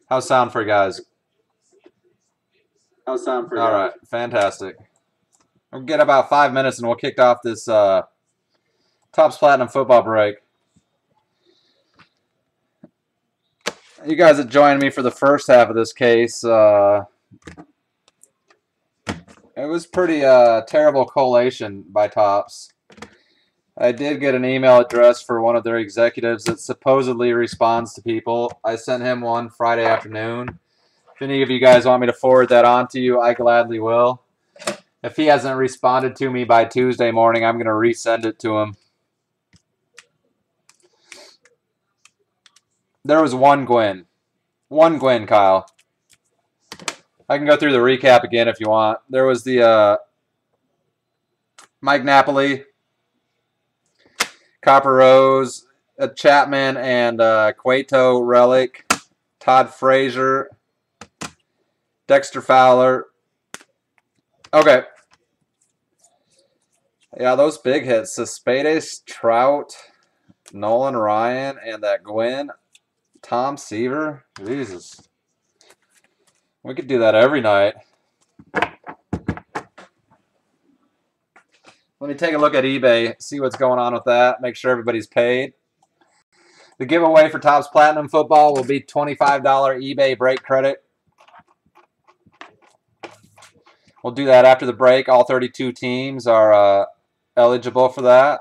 How's sound for you guys? How's sound for you All guys? right, fantastic. We'll get about 5 minutes and we'll kick off this Topps Platinum football break. You guys that joined me for the first half of this case, it was pretty terrible collation by Topps. I did get an email address for one of their executives that supposedly responds to people. I sent him one Friday afternoon. If any of you guys want me to forward that on to you, I gladly will. If he hasn't responded to me by Tuesday morning, I'm going to resend it to him. There was one Gwyn. One Gwyn, Kyle. I can go through the recap again if you want. There was the Mike Napoli, Copper Rose, Chapman, and Cueto relic, Todd Frazier, Dexter Fowler. Okay. Yeah, those big hits. Cespedes, Trout, Nolan Ryan, and that Gwyn. Tom Seaver. Jesus. We could do that every night. Let me take a look at eBay, see what's going on with that, make sure everybody's paid. The giveaway for Topps Platinum Football will be $25 eBay break credit. We'll do that after the break. All 32 teams are eligible for that.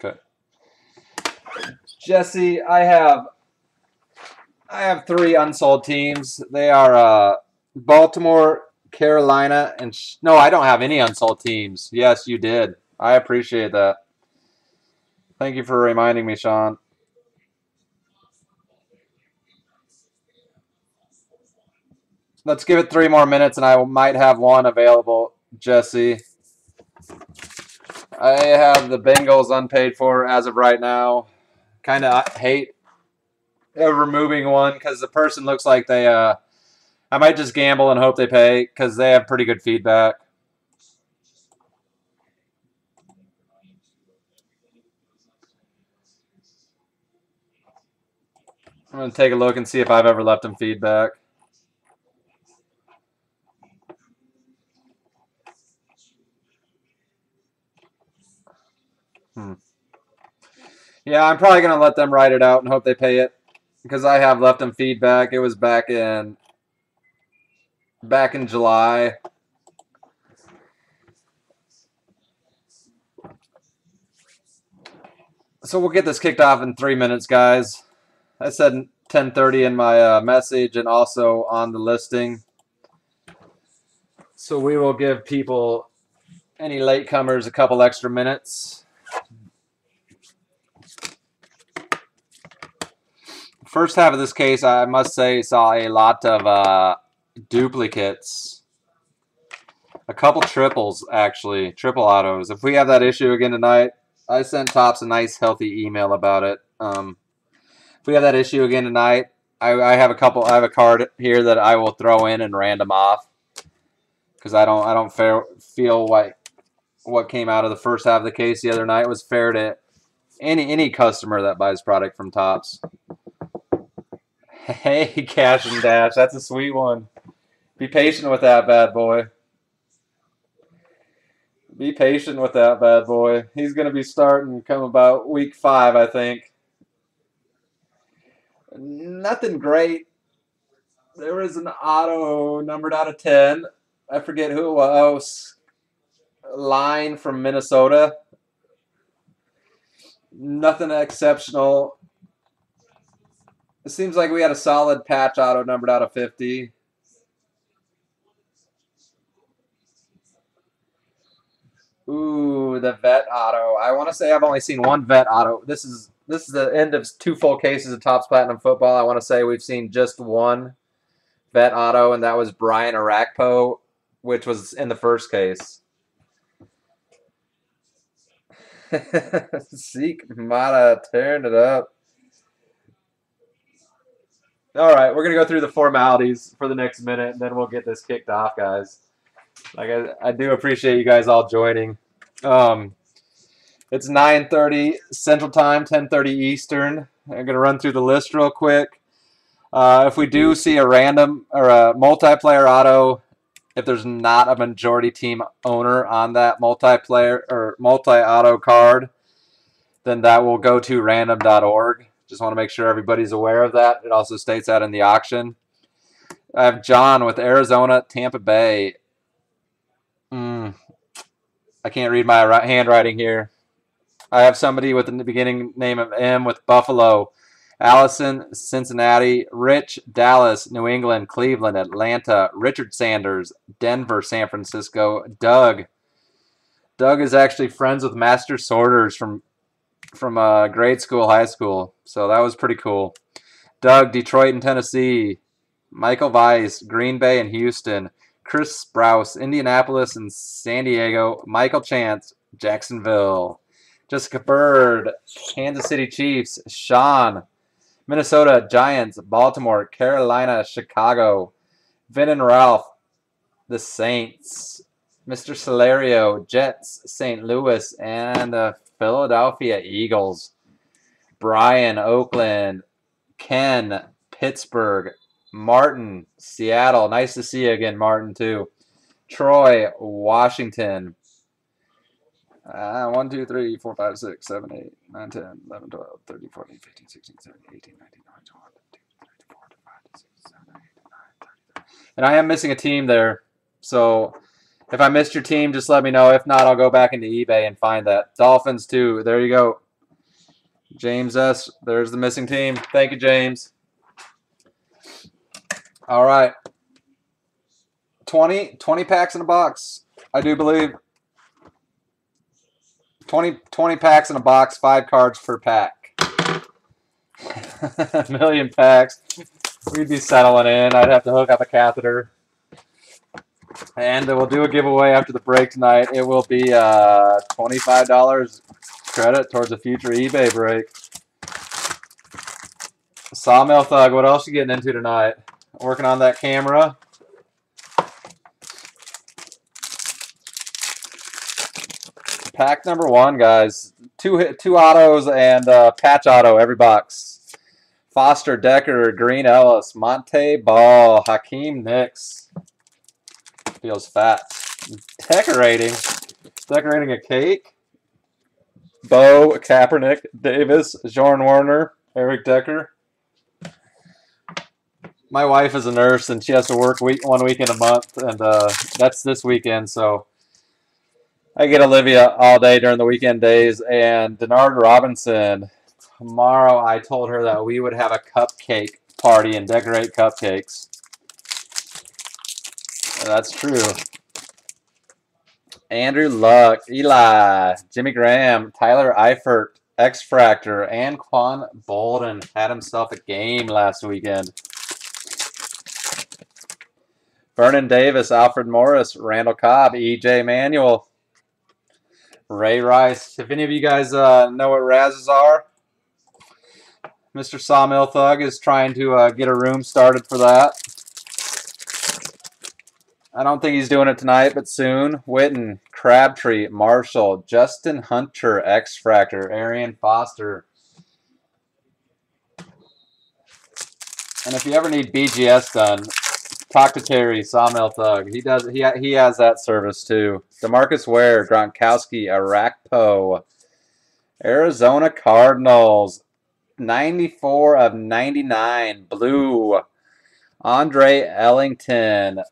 Okay. Jesse, I have 3 unsold teams. They are Baltimore, Carolina, and no, I don't have any unsold teams. Yes, you did. I appreciate that. Thank you for reminding me, Sean. Let's give it 3 more minutes, and I might have one available, Jesse. I have the Bengals unpaid for as of right now. Kind of hate removing one because the person looks like they I might just gamble and hope they pay because they have pretty good feedback. I'm going to take a look and see if I've ever left them feedback. Yeah, I'm probably going to let them write it out and hope they pay it because I have left them feedback. It was back in July. So we'll get this kicked off in 3 minutes, guys. I said 10:30 in my message and also on the listing. So we will give people, any latecomers, a couple extra minutes. First half of this case, I must say, saw a lot of duplicates. A couple triples, actually. Triple autos. If we have that issue again tonight, I sent Topps a nice, healthy email about it. If we have that issue again tonight, I have a card here that I will throw in and random off because I don't feel like what came out of the first half of the case the other night was fair to any customer that buys product from Topps. Hey, Cash and Dash, that's a sweet one. Be patient with that bad boy. Be patient with that bad boy. He's going to be starting come about week 5, I think. Nothing great. There was an auto numbered out of 10. I forget who it was. Line from Minnesota. Nothing exceptional. It seems like we had a solid patch auto numbered out of 50. Ooh, the vet auto. I want to say I've only seen one vet auto. This is the end of 2 full cases of Topps Platinum Football. I want to say we've seen just one vet auto, and that was Brian Arakpo, which was in the first case. Seek Mata tearing it up. All right, we're gonna go through the formalities for the next minute, and then we'll get this kicked off, guys. Like I do appreciate you guys all joining. It's 9:30 Central Time, 10:30 Eastern. I'm gonna run through the list real quick. If we do see a random or a multiplayer auto, if there's not a majority team owner on that multiplayer or multi-auto card, then that will go to random.org. Just want to make sure everybody's aware of that. It also states that in the auction. I have John with Arizona, Tampa Bay. I can't read my handwriting here. I have somebody with the beginning name of M with Buffalo. Allison, Cincinnati. Rich, Dallas, New England, Cleveland, Atlanta. Richard Sanders, Denver, San Francisco. Doug. Doug is actually friends with Master Sorters from grade school, high school. So that was pretty cool. Doug, Detroit and Tennessee. Michael Weiss, Green Bay and Houston. Chris Sprouse, Indianapolis and San Diego. Michael Chance, Jacksonville. Jessica Bird, Kansas City Chiefs. Sean, Minnesota Giants. Baltimore, Carolina, Chicago. Vin and Ralph, the Saints. Mr. Celerio, Jets, St. Louis, and the Philadelphia Eagles. Brian, Oakland. Ken, Pittsburgh. Martin, Seattle. Nice to see you again, Martin, too. Troy, Washington. 1, 2, 3, 4, 5, 6, 7, 8, 9, 10, 11, 12, 13, 14, 15, 16, 17, 18, 19, 20, 21, 22, 23, 24, 25, 26, 27, 28, 29, 30. And I am missing a team there. So if I missed your team, just let me know. If not, I'll go back into eBay and find that. Dolphins, too. There you go. James S. There's the missing team. Thank you, James. All right. 20 packs in a box, I do believe. 20 packs in a box, 5 cards per pack. A million packs. We'd be settling in. I'd have to hook up a catheter. And we'll do a giveaway after the break tonight. It will be $25 credit towards a future eBay break. Sawmill Thug, what else you getting into tonight? Working on that camera. Pack number 1, guys. Two autos and patch auto every box. Foster, Decker, Green Ellis, Monte Ball, Hakeem Nicks. Feels fat. Decorating a cake. Bo, Kaepernick, Davis, Jordan Warner, Eric Decker. My wife is a nurse and she has to work 1 weekend a month, and that's this weekend, so I get Olivia all day during the weekend days. And Denard Robinson, tomorrow I told her that we would have a cupcake party and decorate cupcakes. That's true. Andrew Luck, Eli, Jimmy Graham, Tyler Eifert, X-Fractor, and Quan Bolden had himself a game last weekend. Vernon Davis, Alfred Morris, Randall Cobb, EJ Manuel, Ray Rice. If any of you guys know what Razzes are, Mr. Sawmill Thug is trying to get a room started for that. I don't think he's doing it tonight, but soon. Witten, Crabtree, Marshall, Justin Hunter, X-Fractor, Arian Foster. And if you ever need BGS done, talk to Terry, Sawmill Thug. He has that service too. DeMarcus Ware, Gronkowski, Arakpo, Arizona Cardinals, 94 of 99, blue. Andre Ellington,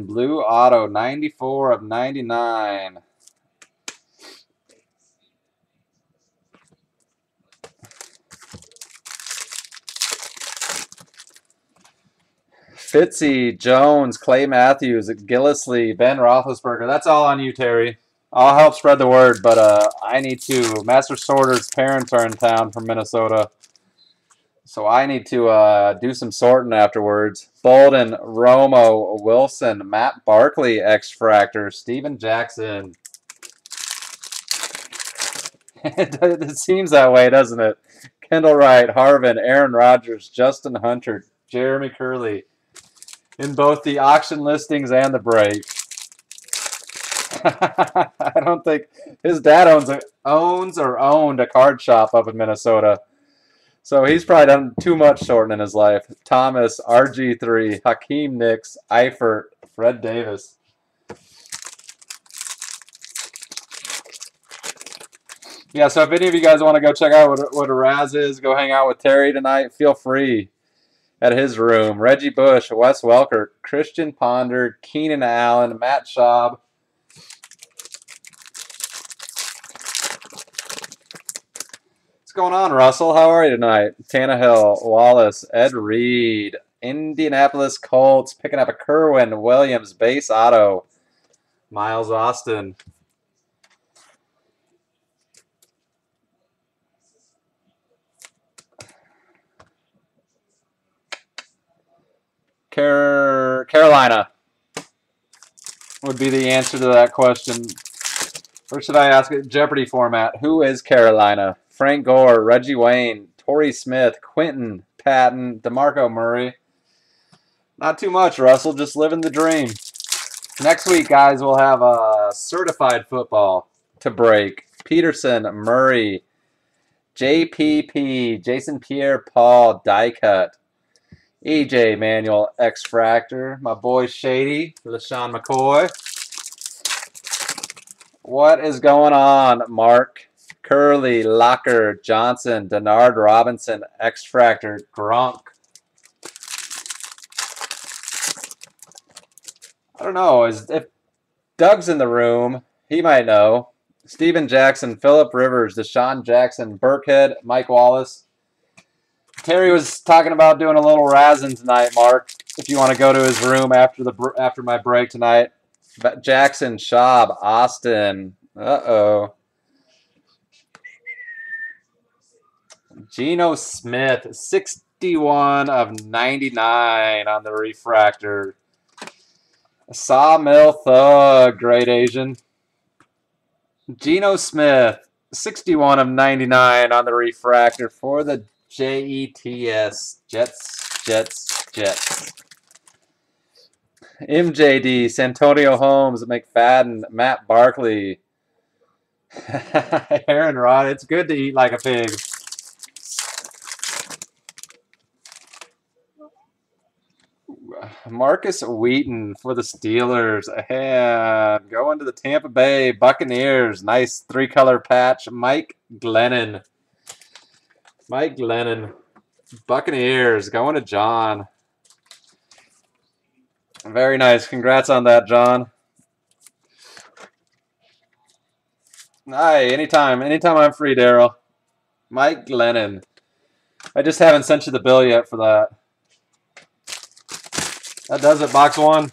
blue auto, 94 of 99. Fitzy, Jones, Clay Matthews, Gillisley, Ben Roethlisberger. That's all on you, Terry. I'll help spread the word, but I need to. Master Sorter's parents are in town from Minnesota, so I need to do some sorting afterwards. Bolden, Romo, Wilson, Matt Barkley, X-Fractor, Steven Jackson. It seems that way, doesn't it? Kendall Wright, Harvin, Aaron Rodgers, Justin Hunter, Jeremy Curley in both the auction listings and the break. I don't think his dad owns or owned a card shop up in Minnesota. So he's probably done too much sorting in his life. Thomas, RG3, Hakeem Nicks, Eifert, Fred Davis. Yeah, so if any of you guys want to go check out what a Raz is, go hang out with Terry tonight, feel free at his room. Reggie Bush, Wes Welker, Christian Ponder, Keenan Allen, Matt Schaub. What's going on, Russell? How are you tonight? Tannehill, Wallace, Ed Reed, Indianapolis Colts, picking up a Kerwin Williams base auto. Miles Austin. Carolina would be the answer to that question. Or should I ask it Jeopardy format? Who is Carolina? Frank Gore, Reggie Wayne, Torrey Smith, Quentin Patton, DeMarco Murray. Not too much, Russell. Just living the dream. Next week, guys, we'll have a certified football to break. Peterson, Murray, JPP, Jason Pierre-Paul, die cut. EJ Manuel, X-Fractor. My boy Shady, LaShawn McCoy. What is going on, Mark? Curly, Locker, Johnson, Denard Robinson, X-Fractor, Gronk. I don't know. If Doug's in the room, he might know. Steven Jackson, Phillip Rivers, Deshaun Jackson, Burkhead, Mike Wallace. Terry was talking about doing a little razzing tonight, Mark. If you want to go to his room after my break tonight. Jackson, Schaub, Austin. Uh-oh. Geno Smith, 61 of 99 on the refractor. Sawmill Thug, Great Asian. Geno Smith, 61 of 99 on the refractor for the Jets. Jets. MJD, Santonio Holmes, McFadden, Matt Barkley. Aaron Rod, it's good to eat like a pig. Marcus Wheaton for the Steelers. And going to the Tampa Bay Buccaneers. Nice three-color patch. Mike Glennon. Buccaneers going to John. Very nice. Congrats on that, John. Hi, anytime. Anytime I'm free, Daryl. Mike Glennon. I just haven't sent you the bill yet for that. That does it, box one.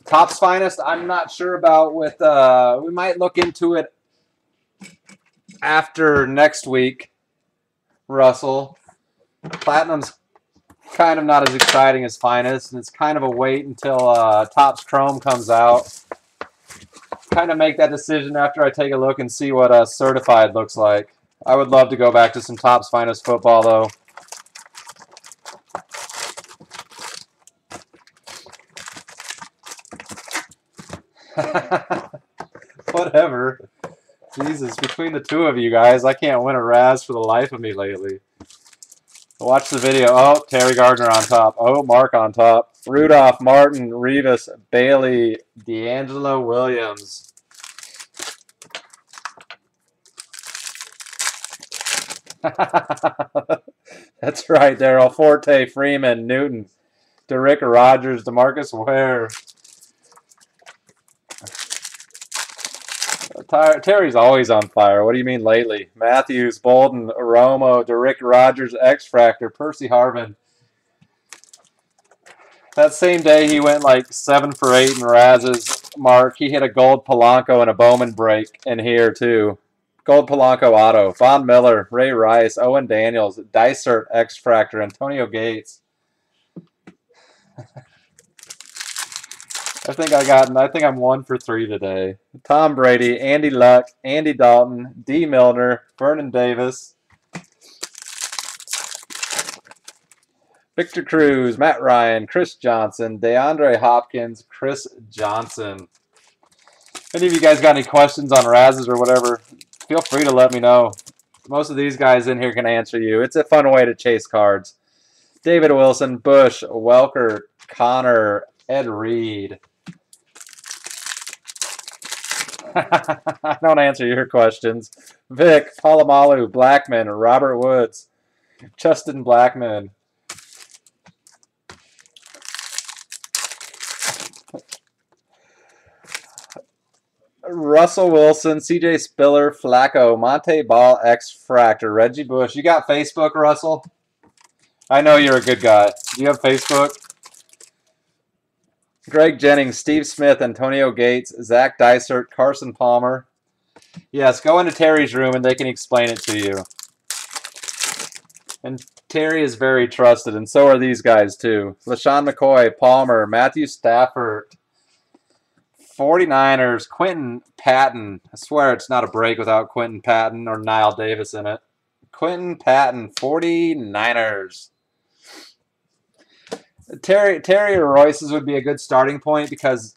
Topps Finest, I'm not sure about with, we might look into it after next week, Russell. Platinum's kind of not as exciting as Finest, and it's kind of a wait until Topps Chrome comes out. Kind of make that decision after I take a look and see what certified looks like. I would love to go back to some Topps Finest football, though. Whatever. Jesus, between the two of you guys, I can't win a Raz for the life of me lately. Watch the video. Oh, Terry Gardner on top. Oh, Mark on top. Rudolph, Martin, Revis, Bailey, D'Angelo Williams. That's right, Daryl. Forte, Freeman, Newton, Derrick Rogers, DeMarcus Ware. Terry's always on fire. What do you mean lately? Matthews, Bolden, Romo, Derrick Rogers, X-Fractor, Percy Harvin. That same day he went like 7 for 8 in Raz's, Mark. He hit a gold Polanco and a Bowman break in here too. Gold Polanco auto. Von Miller, Ray Rice, Owen Daniels, Dysert, X-Fractor, Antonio Gates. I think I'm 1 for 3 today. Tom Brady, Andy Luck, Andy Dalton, D. Milner, Vernon Davis, Victor Cruz, Matt Ryan, Chris Johnson, DeAndre Hopkins, Chris Johnson. Any of you guys got any questions on Raz's or whatever, feel free to let me know. Most of these guys in here can answer you. It's a fun way to chase cards. David Wilson, Bush, Welker, Connor, Ed Reed. I don't answer your questions. Vic, Palomalu, Blackman, Robert Woods, Justin Blackman. Russell Wilson, CJ Spiller, Flacco, Monte Ball, X Fractor, Reggie Bush. You got Facebook, Russell? I know you're a good guy. Do you have Facebook? Greg Jennings, Steve Smith, Antonio Gates, Zach Dysert, Carson Palmer. Yes, go into Terry's room and they can explain it to you. And Terry is very trusted, and so are these guys too. LaShawn McCoy, Palmer, Matthew Stafford, 49ers, Quentin Patton. I swear it's not a break without Quentin Patton or Niall Davis in it. Quentin Patton, 49ers. Terry or Royce's would be a good starting point because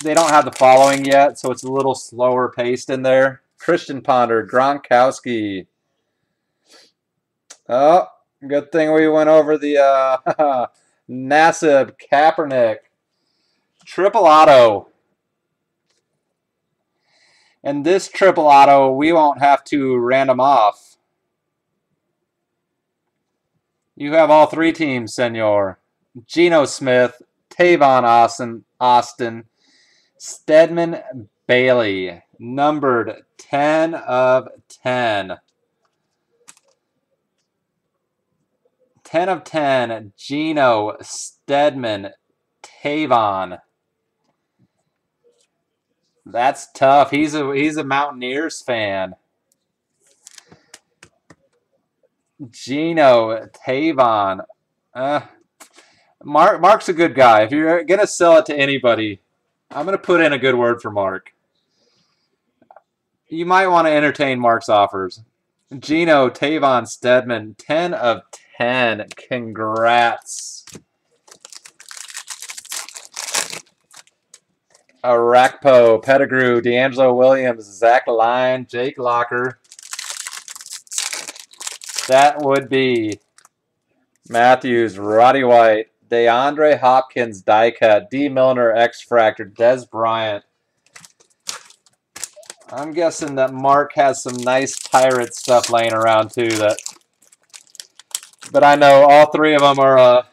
they don't have the following yet, so it's a little slower paced in there. Christian Ponder, Gronkowski. Oh, good thing we went over the Nassib, Kaepernick. Triple auto. And this triple auto, we won't have to random off. You have all 3 teams, senor. Geno Smith, Tavon Austin, Stedman Bailey, numbered 10 of 10. 10 of 10, Geno, Stedman, Tavon. That's tough. He's a Mountaineers fan. Geno, Tavon. Mark's a good guy. If you're going to sell it to anybody, I'm going to put in a good word for Mark. You might want to entertain Mark's offers. Geno, Tavon, Stedman, 10 of 10. Congrats. Arakpo, Pettigrew, D'Angelo Williams, Zach Line, Jake Locker. That would be Matthews, Roddy White, DeAndre Hopkins, die cut, D. Milner, X Fractor, Des Bryant. I'm guessing that Mark has some nice Pirate stuff laying around too. But I know all 3 of them are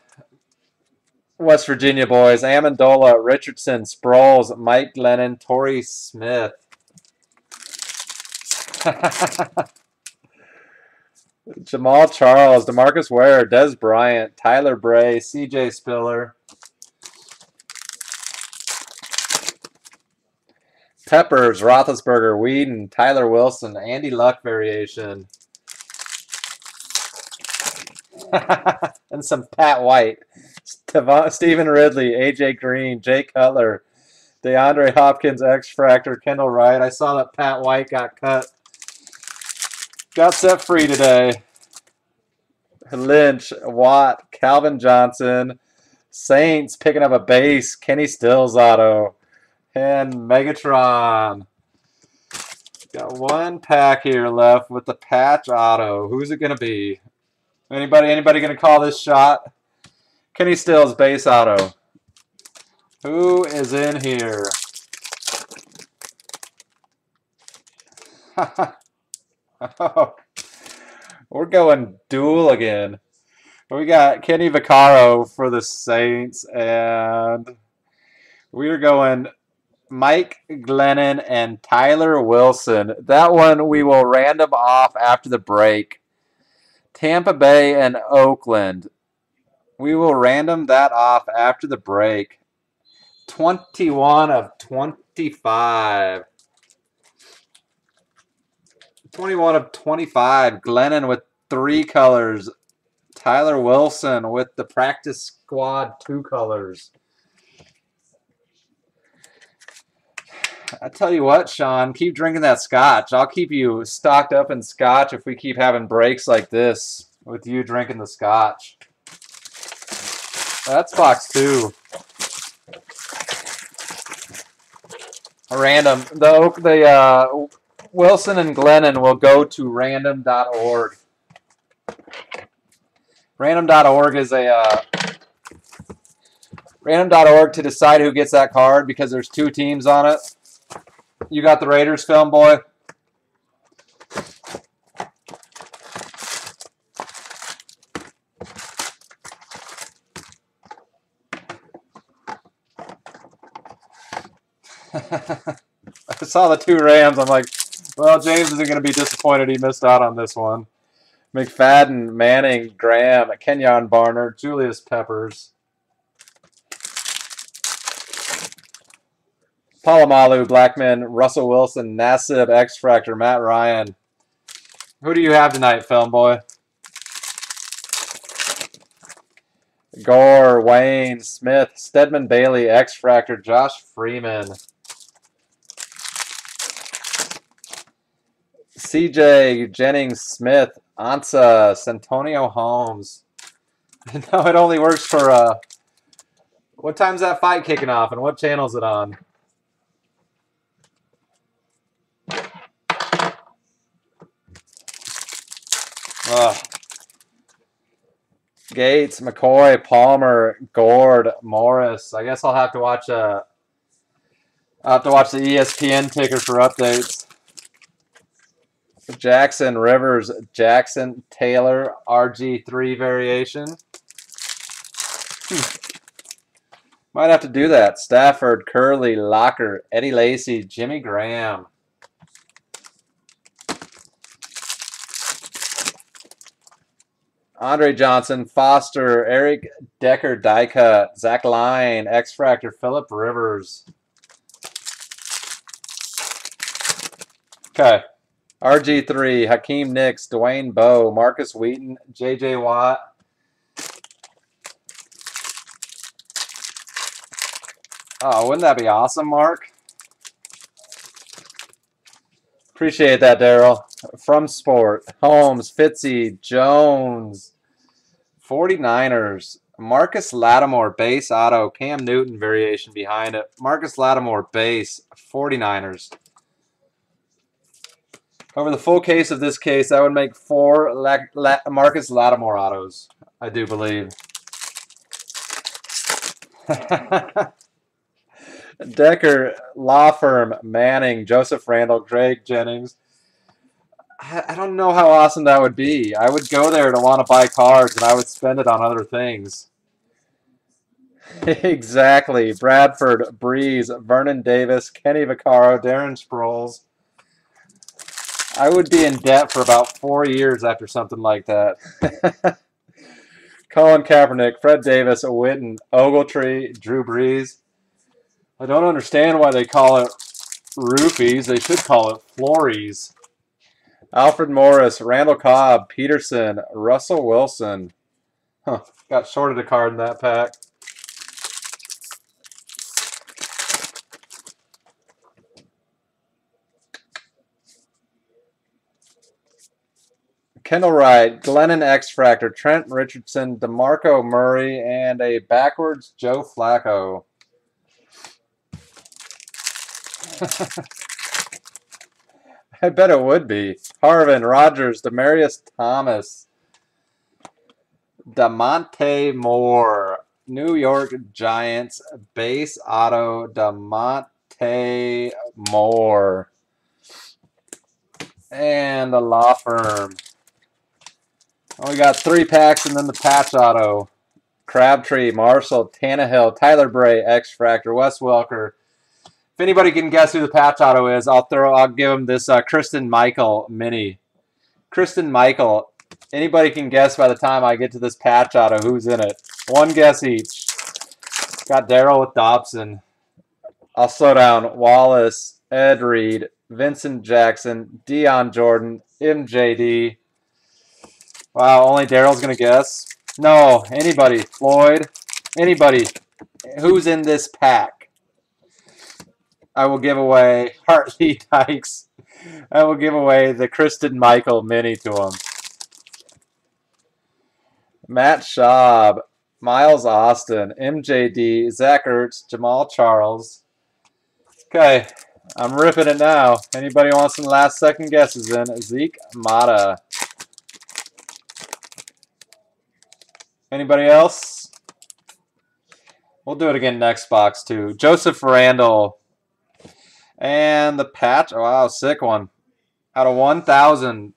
West Virginia boys. Amendola, Richardson, Sproles, Mike Glennon, Torrey Smith. Jamal Charles, DeMarcus Ware, Des Bryant, Tyler Bray, CJ Spiller. Peppers, Roethlisberger, Whedon, Tyler Wilson, Andy Luck variation. And some Pat White. Stephen Ridley, AJ Green, Jay Cutler, DeAndre Hopkins, X Fractor, Kendall Wright. I saw that Pat White got cut. Got set free today. Lynch, Watt, Calvin Johnson, Saints picking up a base, Kenny Stills auto, and Megatron. Got 1 pack here left with the patch auto. Who's it going to be? Anybody going to call this shot? Kenny Stills base auto. Who is in here? Oh, we're going dual again. We got Kenny Vaccaro for the Saints, and we're going Mike Glennon and Tyler Wilson. That one we will random off after the break. Tampa Bay and Oakland. We will random that off after the break. 21 of 25. 21 of 25. Glennon with 3 colors. Tyler Wilson with the practice squad 2 colors. I tell you what, Sean, keep drinking that scotch. I'll keep you stocked up in scotch if we keep having breaks like this with you drinking the scotch. That's box 2. Random. The Wilson and Glennon will go to random.org. Random.org is a random.org to decide who gets that card because there's 2 teams on it. You got the Raiders, film boy? I saw the 2 Rams. I'm like, well, James isn't going to be disappointed he missed out on this one. McFadden, Manning, Graham, Kenyon Barner, Julius Peppers. Palomalu, Blackman, Russell Wilson, Nassib, X-Fractor, Matt Ryan. Who do you have tonight, film boy? Gore, Wayne, Smith, Stedman Bailey, X-Fractor, Josh Freeman. CJ, Jennings, Smith, Ansa, Santonio Holmes. No, it only works for, what time's that fight kicking off and what channel is it on? Gates, McCoy, Palmer, Gord, Morris. I guess I'll have to watch the ESPN ticker for updates. Jackson, Rivers, Jackson, Taylor, RG3 variation. Might have to do that. Stafford, Curley, Locker, Eddie Lacy, Jimmy Graham. Andre Johnson, Foster, Eric Decker, die cut, Zach Line, X-Fractor, Phillip Rivers. Okay. RG3, Hakeem Nicks, Dwayne Bowe, Marcus Wheaton, J.J. Watt. Oh, wouldn't that be awesome, Mark? Appreciate that, Daryl. From Sport, Holmes, Fitzy, Jones, 49ers, Marcus Lattimore, base auto, Cam Newton variation behind it. Marcus Lattimore, base, 49ers. Over the full case of this case, I would make 4 Marcus Lattimore autos, I do believe. Decker, Law Firm, Manning, Joseph Randall, Greg Jennings. I don't know how awesome that would be. I would go there to want to buy cards, and I would spend it on other things. Exactly. Bradford, Breeze, Vernon Davis, Kenny Vaccaro, Darren Sproles. I would be in debt for about 4 years after something like that. Colin Kaepernick, Fred Davis, Witten, Ogletree, Drew Brees. I don't understand why they call it roofies. They should call it flories. Alfred Morris, Randall Cobb, Peterson, Russell Wilson. Huh, got shorted a card in that pack. Kendall Wright, Glennon X-Fractor, Trent Richardson, DeMarco Murray, and a backwards Joe Flacco. I bet it would be. Harvin, Rogers, Demarius Thomas, DeMonte Moore, New York Giants, base auto, DeMonte Moore. And the Law Firm. We got 3 packs and then the patch auto. Crabtree, Marshall, Tannehill, Tyler Bray, X-Fractor, Wes Welker. If anybody can guess who the patch auto is, I'll give him this Kristen Michael mini. Kristen Michael. Anybody can guess by the time I get to this patch auto who's in it. 1 guess each. Got Daryl with Dobson. I'll slow down. Wallace, Ed Reed, Vincent Jackson, Deion Jordan, MJD. Wow, only Daryl's going to guess. No, anybody. Floyd. Anybody. Who's in this pack? I will give away Hartley Dykes. I will give away the Kristen Michael mini to him. Matt Schaub, Miles Austin, MJD, Zach Ertz, Jamal Charles. Okay, I'm ripping it now. Anybody wants some last second guesses in? Zeke Mata. Anybody else? We'll do it again next box too. Joseph Randall. And the patch. Oh, wow, sick one. Out of 1,000.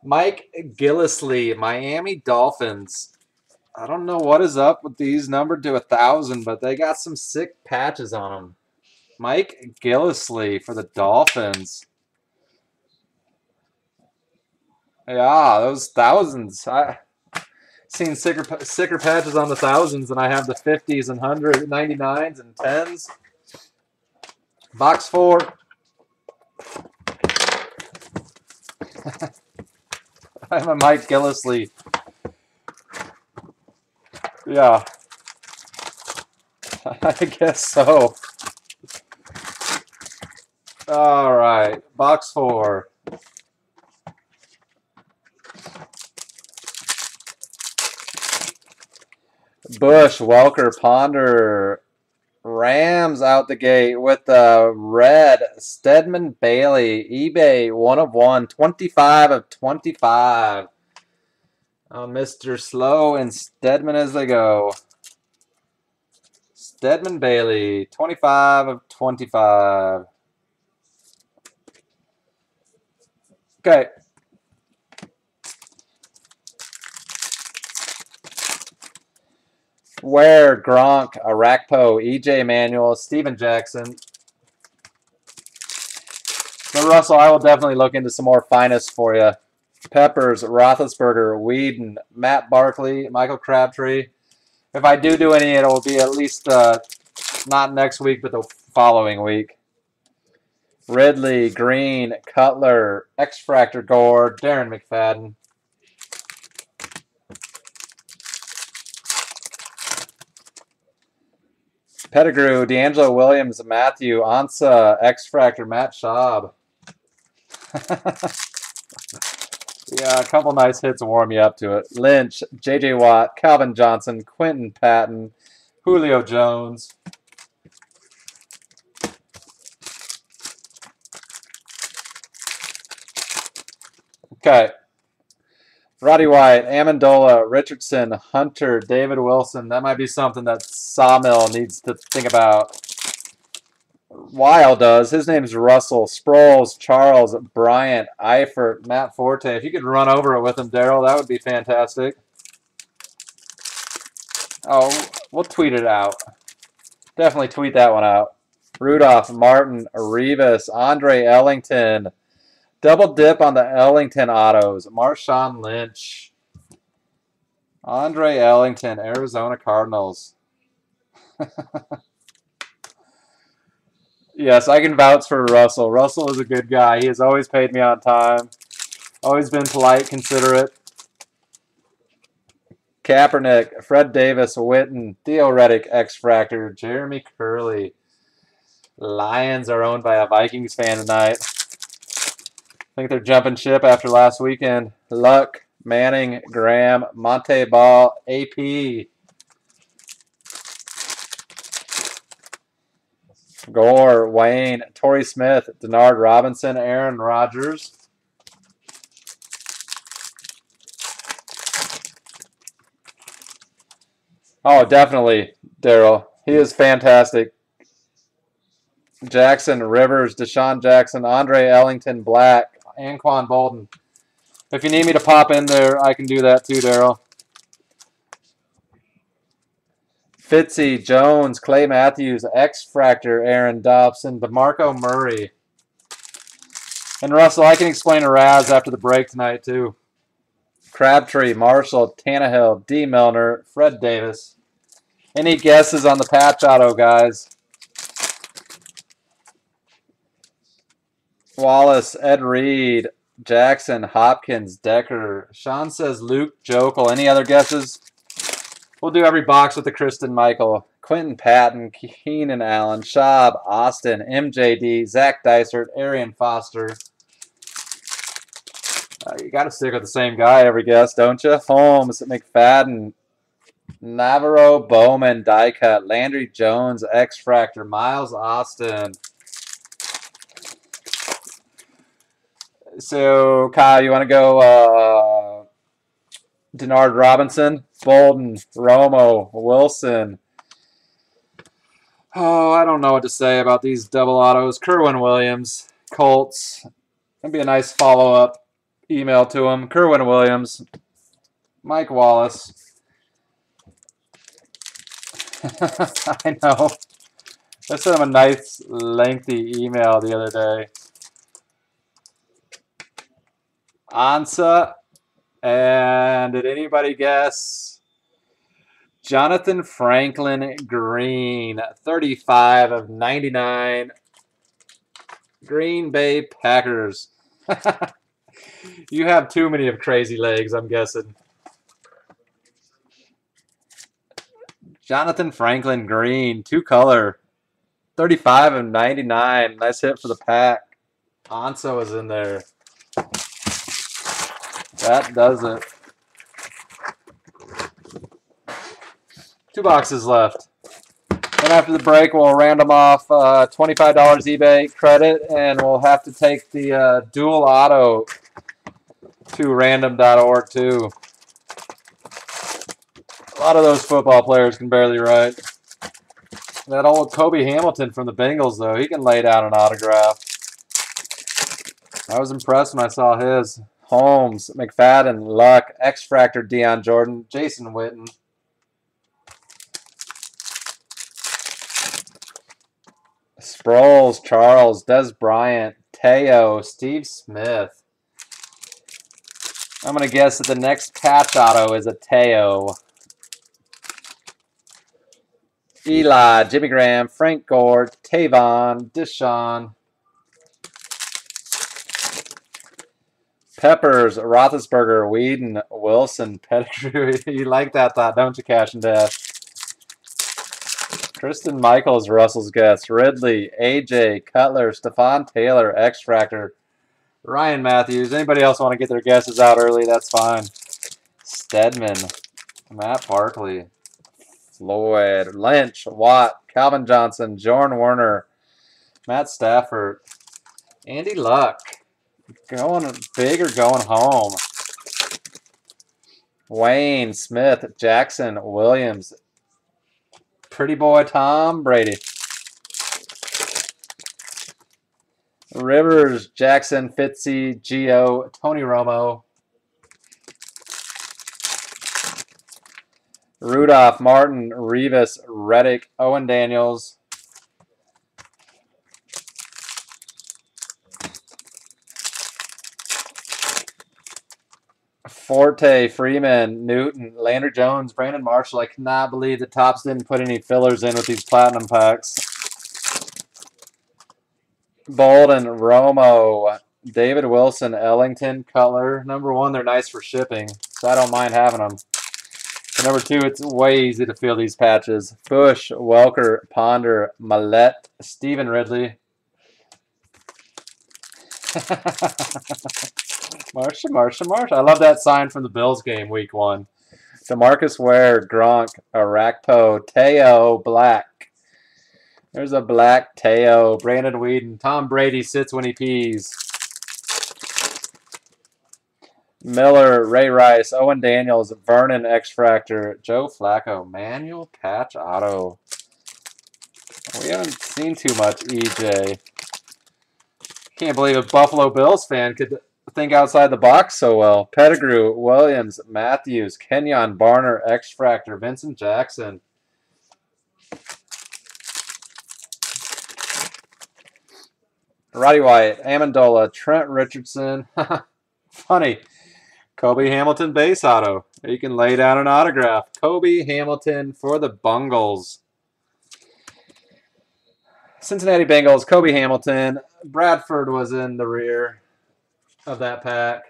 Mike Gillislee, Miami Dolphins. I don't know what is up with these numbered to 1,000, but they got some sick patches on them. Mike Gillislee for the Dolphins. Yeah, those thousands. I've seen sicker patches on the thousands than I have the 50s and 199s and 10s. Box 4. I'm a Mike Gillislee. Yeah. I guess so. All right. Box 4. Bush, Welker, Ponder. Rams out the gate with the red. Stedman Bailey, eBay 1 of 1, 25 of 25. Mr. Slow and Stedman as they go. Stedman Bailey, 25 of 25. Okay. Ware, Gronk, Arakpo, EJ Manuel, Steven Jackson. So, Russell, I will definitely look into some more finest for you. Peppers, Roethlisberger, Whedon, Matt Barkley, Michael Crabtree. If I do any, it will be at least not next week, but the following week. Ridley, Green, Cutler, X-Fractor Gore, Darren McFadden. Pettigrew, D'Angelo Williams, Matthew, Ansa, X-Fractor, Matt Schaub. Yeah, a couple nice hits to warm you up to it. Lynch, J.J. Watt, Calvin Johnson, Quentin Patton, Julio Jones. Okay. Roddy White, Amendola, Richardson, Hunter, David Wilson. That might be something that Sawmill needs to think about. Weil does. His name's Russell. Sproles, Charles, Bryant, Eifert, Matt Forte. If you could run over it with him, Daryl, that would be fantastic. Oh, we'll tweet it out. Definitely tweet that one out. Rudolph, Martin, Revis, Andre Ellington. Double dip on the Ellington autos. Marshawn Lynch. Andre Ellington, Arizona Cardinals. Yes, I can vouch for Russell. Russell is a good guy. He has always paid me on time. Always been polite, considerate. Kaepernick, Fred Davis, Witten, Theo Reddick, X-Fractor, Jeremy Curley. Lions are owned by a Vikings fan tonight. I think they're jumping ship after last weekend. Luck, Manning, Graham, Monte Ball, AP. Gore, Wayne, Torrey Smith, Denard Robinson, Aaron Rodgers. Oh, definitely, Daryl. He is fantastic. Jackson, Rivers, Deshaun Jackson, Andre Ellington, Black, Anquan Bolden. If you need me to pop in there, I can do that too, Daryl. Fitzy, Jones, Clay Matthews, X-Fractor, Aaron Dobson, DeMarco Murray. And Russell, I can explain to Raz after the break tonight too. Crabtree, Marshall, Tannehill, D. Milner, Fred Davis. Any guesses on the patch auto, guys? Wallace, Ed Reed, Jackson, Hopkins, Decker. Sean says Luke Jokel. Any other guesses? We'll do every box with the Kristen Michael. Quentin Patton, Keenan Allen, Schaub, Austin, MJD, Zach Dysert, Arian Foster. You got to stick with the same guy every guess, don't you? Holmes, McFadden, Navarro, Bowman, die cut, Landry Jones, X-Fractor, Miles Austin. So, Kyle, you want to go Denard Robinson, Bolden, Romo, Wilson. Oh, I don't know what to say about these double autos. Kerwin Williams, Colts. That'd be a nice follow-up email to him. Kerwin Williams, Mike Wallace. I know. I sent him a nice, lengthy email the other day. Ansa. And did anybody guess? Jonathan Franklin Green, 35 of 99. Green Bay Packers. You have too many of crazy legs, I'm guessing. Jonathan Franklin Green, 2-color. 35 of 99. Nice hit for the pack. Anso is in there. That does it. 2 boxes left. And after the break, we'll random off $25 eBay credit, and we'll have to take the dual auto to random.org too. A lot of those football players can barely write. That old Kobe Hamilton from the Bengals, though, he can lay down an autograph. I was impressed when I saw his. Holmes, McFadden, Luck, X-Fractor, Deion Jordan, Jason Witten. Sproles, Charles, Des Bryant, Teo, Steve Smith. I'm going to guess that the next patch auto is a Teo. Eli, Jimmy Graham, Frank Gore, Tavon, Deshaun. Peppers, Roethlisberger, Whedon, Wilson, Pettigrew. You like that thought, don't you, Cash and Dash? Kristen Michaels, Russell's guess. Ridley, AJ, Cutler, Stephon Taylor, X-Fractor. Ryan Matthews. Anybody else want to get their guesses out early? That's fine. Stedman, Matt Barkley, Floyd, Lynch, Watt, Calvin Johnson, Jordan Werner, Matt Stafford, Andy Luck. Going big or going home? Wayne, Smith, Jackson, Williams. Pretty boy Tom Brady. Rivers, Jackson, Fitzy, Gio, Tony Romo. Rudolph, Martin, Revis, Reddick, Owen Daniels. Forte, Freeman, Newton, Landry Jones, Brandon Marshall. I cannot believe that Topps didn't put any fillers in with these platinum packs. Bolden, Romo, David Wilson, Ellington, Cutler. Number 1, they're nice for shipping, so I don't mind having them. But number 2, it's way easy to feel these patches. Bush, Welker, Ponder, Millette, Stephen Ridley. Marsha. I love that sign from the Bills game week 1. DeMarcus Ware, Gronk, Arakpo, Teo, Black. There's a black Teo. Brandon Whedon. Tom Brady sits when he pees. Miller, Ray Rice, Owen Daniels, Vernon X-Fractor, Joe Flacco. Manual patch auto. We haven't seen too much EJ. Can't believe a Buffalo Bills fan could think outside the box so well. Pettigrew, Williams, Matthews, Kenyon, Barner, X-Fractor, Vincent Jackson. Roddy White, Amendola, Trent Richardson. Funny. Kobe Hamilton base auto. You can lay down an autograph. Kobe Hamilton for the Bungles. Cincinnati Bengals, Kobe Hamilton. Bradford was in the rear of that pack.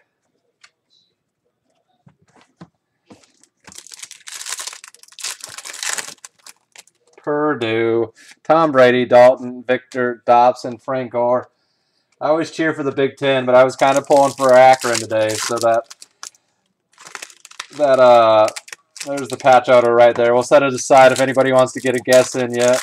Purdue, Tom Brady, Dalton, Victor, Dobson, Frank Gore. I always cheer for the Big Ten, but I was kind of pulling for Akron today, so there's the patch auto right there. We'll set it aside if anybody wants to get a guess in yet.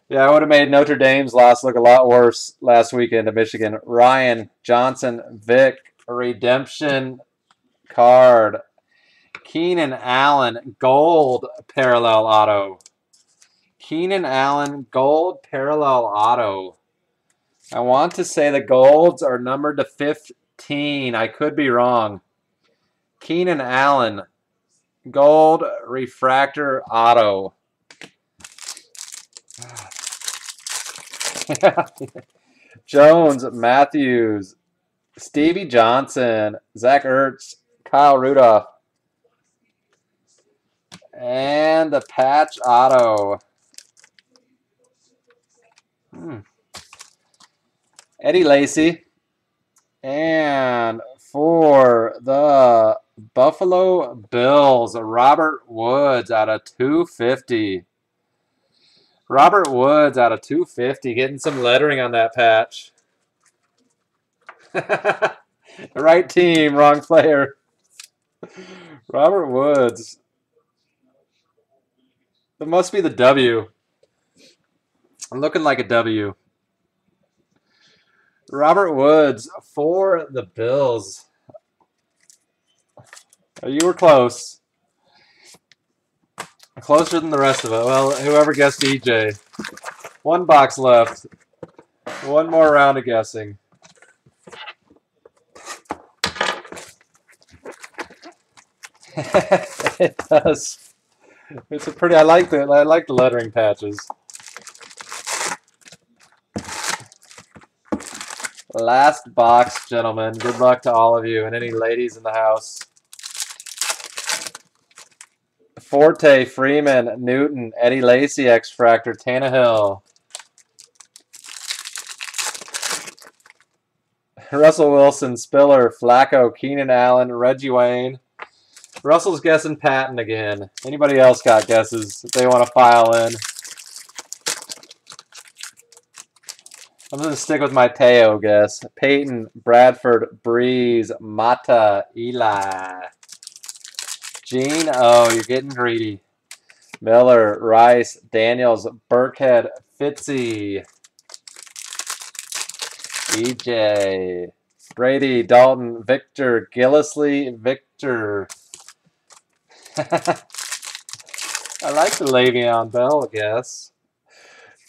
Yeah, I would have made Notre Dame's loss look a lot worse last weekend to Michigan. Ryan, Johnson, Vic, redemption card. Keenan Allen, gold parallel auto. Keenan Allen, gold parallel auto. I want to say the golds are numbered to 15. I could be wrong. Keenan Allen, gold refractor auto. Jones, Matthews, Stevie Johnson, Zach Ertz, Kyle Rudolph. And the patch auto. Eddie Lacy. And for the Buffalo Bills, Robert Woods out of 250. Robert Woods out of 250, getting some lettering on that patch. Right team, wrong player. Robert Woods. It must be the W. I'm looking like a W. Robert Woods for the Bills. You were close. Closer than the rest of it. Well, whoever guessed EJ. One box left. One more round of guessing. It does. It's a pretty. I like the lettering patches. Last box, gentlemen. Good luck to all of you and any ladies in the house. Forte, Freeman, Newton, Eddie Lacy, X-Fractor, Tannehill. Russell Wilson, Spiller, Flacco, Keenan Allen, Reggie Wayne. Russell's guessing Patton again. Anybody else got guesses if they want to file in? I'm going to stick with my Teo guess. Peyton, Bradford, Breeze, Mata, Eli. Gene, oh, you're getting greedy. Miller, Rice, Daniels, Burkhead, Fitzy. EJ. Brady, Dalton, Victor, Gillisley, Victor. I like the Le'Veon Bell, I guess.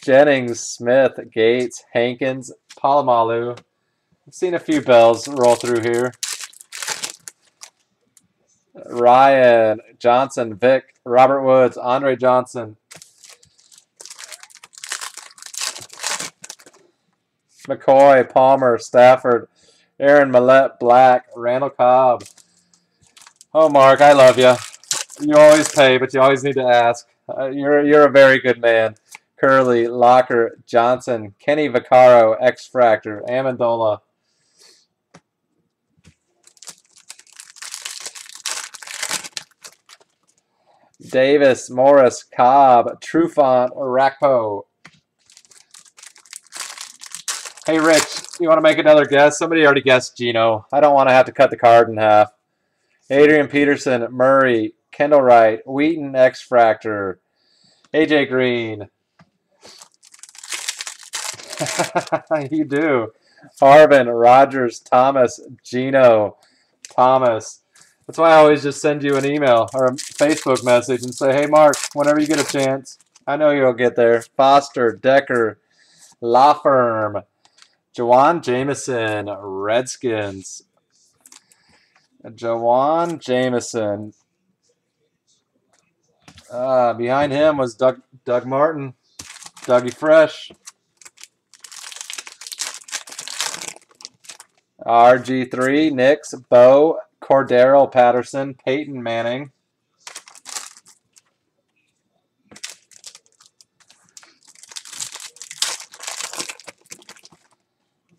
Jennings, Smith, Gates, Hankins, Palomalu. I've seen a few Bells roll through here. Ryan, Johnson, Vic, Robert Woods, Andre Johnson. McCoy, Palmer, Stafford, Aaron Millette, Black, Randall Cobb. Oh, Mark, I love you. You always pay, but you always need to ask. You're a very good man. Curley, Locker, Johnson, Kenny Vaccaro, X-Fractor, Amendola. Davis, Morris, Cobb, Trufant, Rakpo. Hey, Rich, you want to make another guess? Somebody already guessed Gino. I don't want to have to cut the card in half. Adrian Peterson, Murray, Kendall Wright, Wheaton, X-Fractor, AJ Green. You do. Harvin, Rogers, Thomas, Gino, Thomas. That's why I always just send you an email or a Facebook message and say, hey, Mark, whenever you get a chance, I know you'll get there. Foster, Decker, La Firm, Jawan Jameson, Redskins. Jawan Jameson. Behind him was Doug Martin, Dougie Fresh. RG3, Knicks, Bo, Cordero Patterson, Peyton Manning.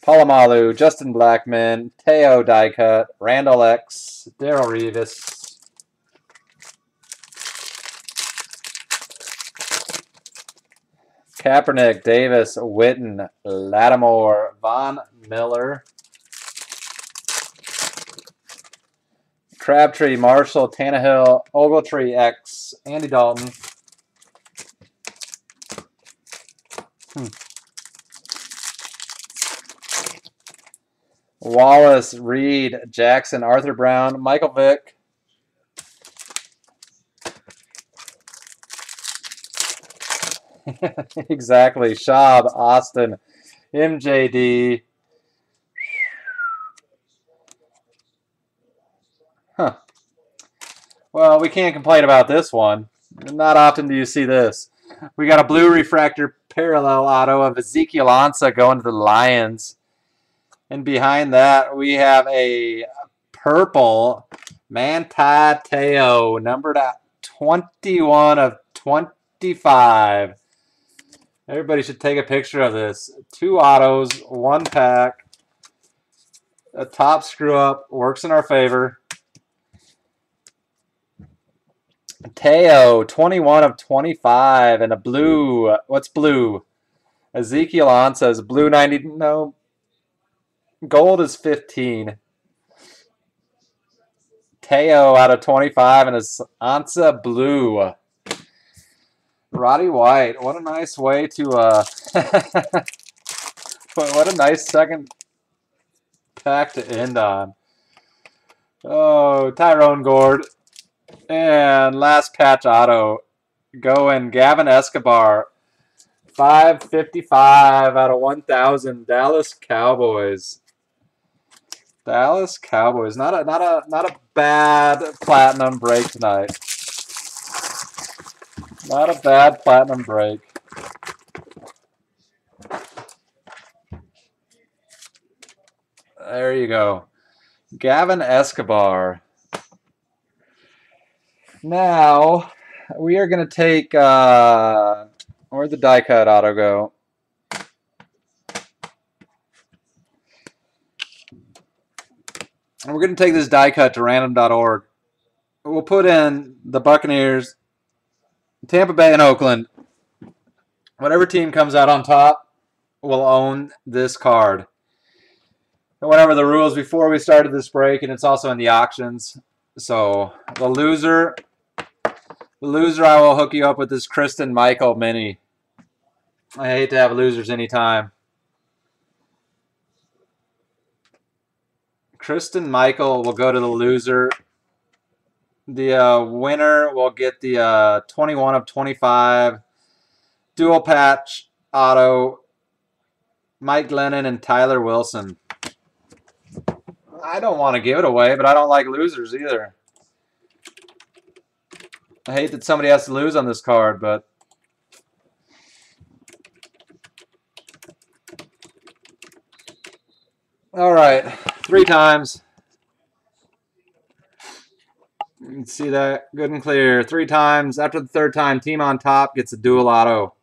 Palomalu, Justin Blackman, Teo Diecut, Randall X, Darrell Revis. Kaepernick, Davis, Witten, Lattimore, Von Miller, Crabtree, Marshall, Tannehill, Ogletree, X, Andy Dalton. Wallace, Reed, Jackson, Arthur Brown, Michael Vick. Exactly. Schaub, Austin, MJD. Huh. Well, we can't complain about this one. Not often do you see this. We got a blue refractor parallel auto of Ezekiel Ansah going to the Lions. And behind that, we have a purple Manti Te'o, numbered at 21 of 25. Everybody should take a picture of this. 2 autos, 1 pack. A top screw up works in our favor. Te'o, 21 of 25, and a blue. What's blue? Ezekiel Ansah is blue 90. No. Gold is 15. Te'o out of 25, and it's Ansah blue. Roddy White, what a nice way to what a nice second pack to end on. Oh, Tyrone Gord. And last patch auto going Gavin Escobar. 555 out of 1,000. Dallas Cowboys. Dallas Cowboys. Not a bad platinum break tonight. Not a bad platinum break. There you go. Gavin Escobar. Now, we are going to take, where'd the die cut auto go? And we're going to take this die cut to random.org. We'll put in the Buccaneers, Tampa Bay, and Oakland. Whatever team comes out on top will own this card. And whatever the rules before we started this break, and it's also in the auctions. So the loser I will hook you up with this Kristen Michael mini. I hate to have losers anytime. Kristen Michael will go to the loser. The winner will get the 21 of 25 dual patch auto Mike Glennon and Tyler Wilson. I don't want to give it away, but I don't like losers either. I hate that somebody has to lose on this card, but all right, 3 times. You can see that good and clear. 3 times. After the 3rd time, team on top gets a dual auto.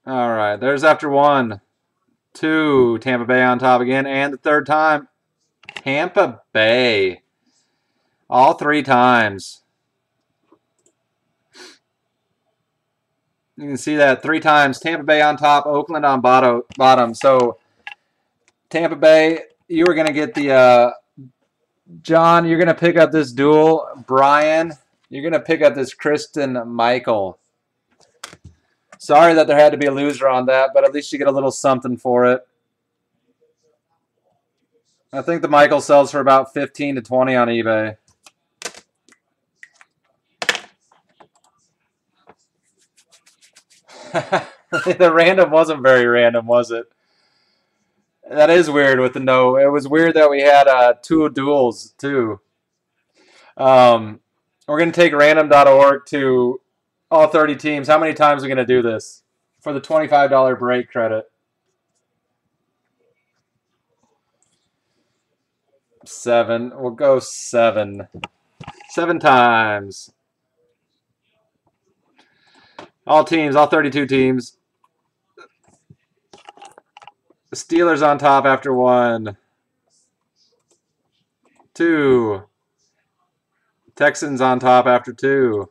All right, there's after 1, 2, Tampa Bay on top again, and the 3rd time, Tampa Bay. All 3 times. You can see that 3 times. Tampa Bay on top, Oakland on bottom. So Tampa Bay, you are going to get the John, you're going to pick up this duel. Brian, you're going to pick up this Kristen Michael. Sorry that there had to be a loser on that, but at least you get a little something for it. I think the Michael sells for about 15 to 20 on eBay. The random wasn't very random, was it? That is weird with the no. It was weird that we had 2 duels, too. We're going to take random.org to all 30 teams. How many times are we going to do this for the $25 break credit? 7. We'll go 7. 7 times. All teams, all 32 teams. The Steelers on top after 1. 2. Texans on top after 2.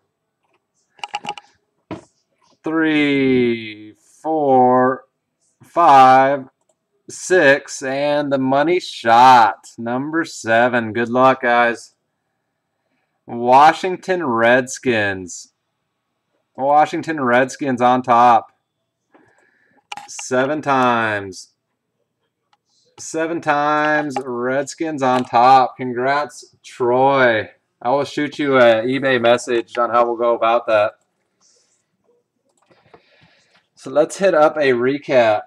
3, 4, 5, 6, and the money shot. Number 7. Good luck, guys. Washington Redskins. Washington Redskins on top. 7 times. 7 times. Redskins on top. Congrats, Troy. I will shoot you an eBay message on how we'll go about that. So let's hit up a recap.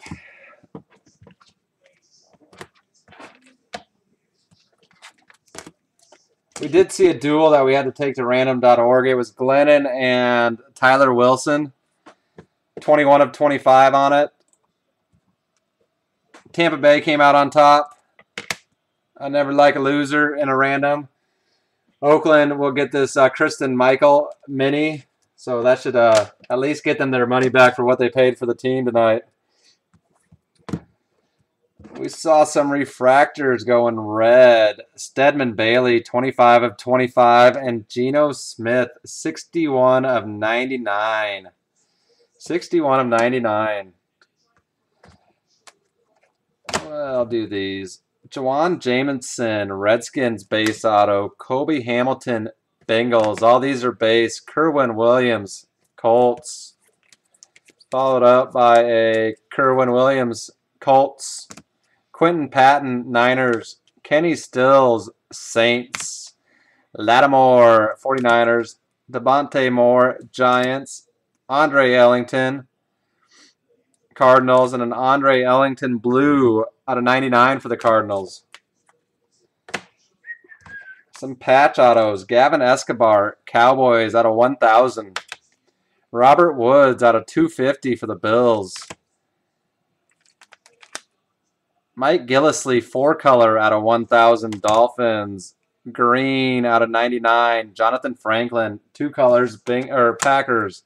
We did see a duel that we had to take to random.org. It was Glennon and Tyler Wilson. 21 of 25 on it. Tampa Bay came out on top. I never like a loser in a random. Oakland will get this Kristen Michael mini. So that should at least get them their money back for what they paid for the team tonight. We saw some refractors going red. Stedman Bailey, 25 of 25. And Geno Smith, 61 of 99. 61 of 99. Well, I'll do these. Jawan Jamison, Redskins base auto. Kobe Hamilton, Bengals. All these are base. Kerwin Williams, Colts. Followed up by a Kerwin Williams, Colts. Quentin Patton, Niners. Kenny Stills, Saints. Lattimore, 49ers. Devontae Moore, Giants. Andre Ellington, Cardinals. And an Andre Ellington blue out of 99 for the Cardinals. Some patch autos. Gavin Escobar, Cowboys out of 1,000. Robert Woods out of 250 for the Bills. Mike Gillislee, 4-color out of 1,000, Dolphins. Green out of 99. Jonathan Franklin, 2 colors, Packers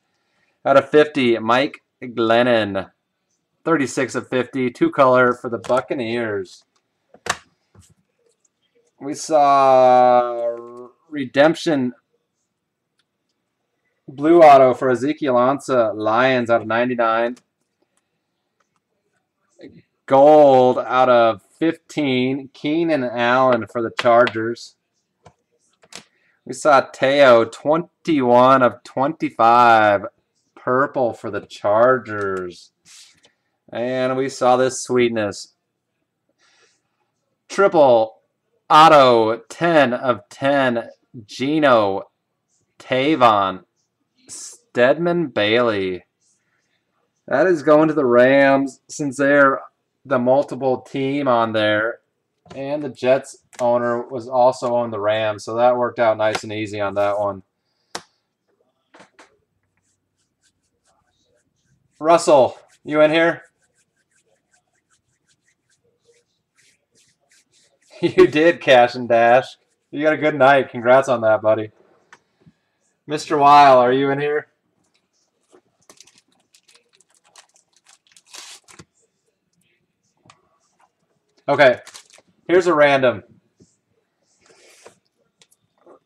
out of 50. Mike Glennon, 36 of 50, 2-color for the Buccaneers. We saw redemption blue auto for Ezekiel Ansah, Lions out of 99. Gold out of 15, Keenan Allen for the Chargers. We saw Teo, 21 of 25, purple for the Chargers. And we saw this sweetness. Triple auto, 10 of 10, Geno, Tavon, Stedman Bailey. That is going to the Rams since they're the multiple team on there, and the Jets owner was also on the Rams, so that worked out nice and easy on that one. Russell, you in here? You did cash and dash. You got a good night. Congrats on that, buddy. Mr. Weil, are you in here? Okay, here's a random.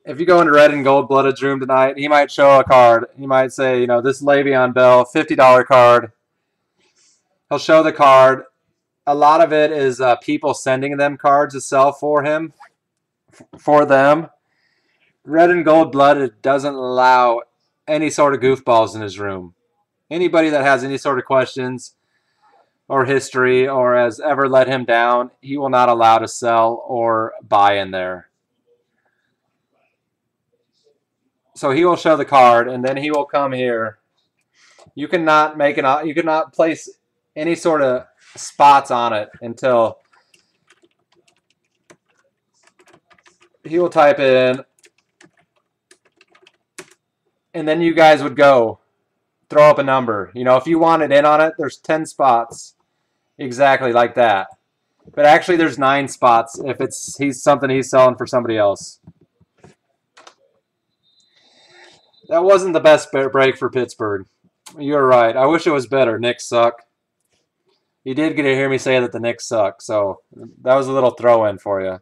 If you go into Red and Gold Blooded's room tonight, he might show a card. He might say, you know, this Le'Veon Bell, $50 card. He'll show the card. A lot of it is people sending them cards to sell for him, for them. Red and Gold Blooded doesn't allow any sort of goofballs in his room. Anybody that has any sort of questions or history or has ever let him down, he will not allow to sell or buy in there. So he will show the card, and then he will come here. You cannot make an, you cannot place any sort of spots on it until he will type in, and then you guys would go throw up a number. You know, if you wanted in on it, there's 10 spots. Exactly like that. But actually there's 9 spots if it's something he's selling for somebody else. That wasn't the best break for Pittsburgh. You're right. I wish it was better. Knicks suck. You did get to hear me say that the Knicks suck, so that was a little throw-in for you.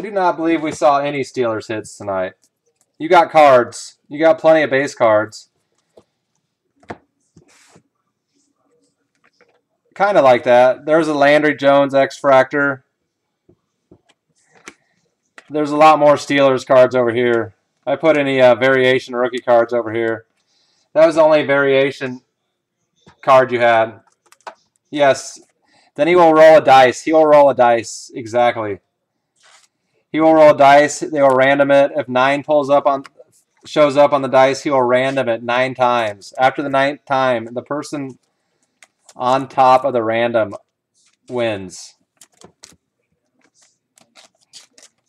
I do not believe we saw any Steelers hits tonight. You got cards. You got plenty of base cards. Kind of like that. There's a Landry Jones X-Fractor. There's a lot more Steelers cards over here. I put any variation rookie cards over here. That was the only variation card you had. Yes. Then he will roll a dice. He will roll a dice. Exactly. He will roll a dice. They will random it. If 9 shows up on the dice, he will random it 9 times. After the 9th time, the person on top of the random wins.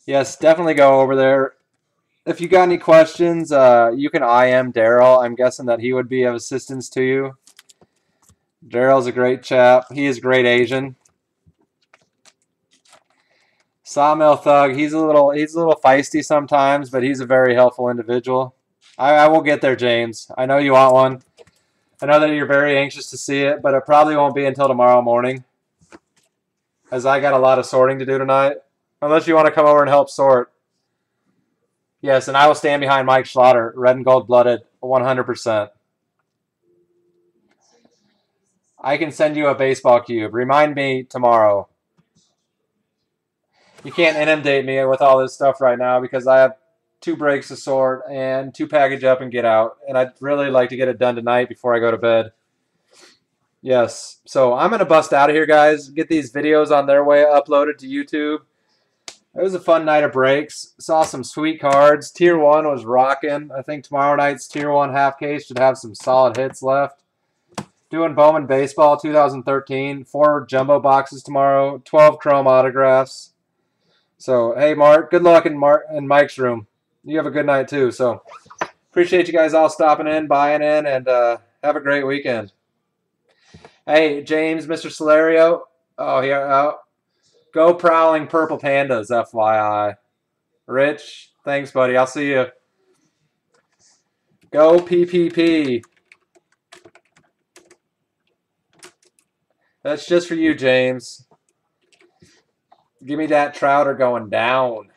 Yes, definitely go over there. If you got any questions, you can IM Daryl. I'm guessing that he would be of assistance to you. Daryl's a great chap. He is great Asian. Sawmill Thug, he's a little feisty sometimes, but he's a very helpful individual. I will get there, James. I know you want one. I know that you're very anxious to see it, but it probably won't be until tomorrow morning, as I got a lot of sorting to do tonight. Unless you want to come over and help sort. Yes, and I will stand behind Mike Schlatter, red and gold-blooded, 100%. I can send you a baseball cube. Remind me tomorrow. You can't inundate me with all this stuff right now because I have 2 breaks to sort and 2 package up and get out. And I'd really like to get it done tonight before I go to bed. Yes. So I'm going to bust out of here, guys. Get these videos on their way uploaded to YouTube. It was a fun night of breaks. Saw some sweet cards. Tier 1 was rocking. I think tomorrow night's Tier 1 half case should have some solid hits left. Doing Bowman Baseball 2013. 4 jumbo boxes tomorrow. 12 chrome autographs. So, hey, Mark, good luck in Mike's room. You have a good night, too. So, appreciate you guys all stopping in, buying in, and have a great weekend. Hey, James, Mr. Solario. Oh, here. Go prowling purple pandas, FYI. Rich, thanks, buddy. I'll see you. Go PPP. That's just for you, James. Give me that Trouter going down.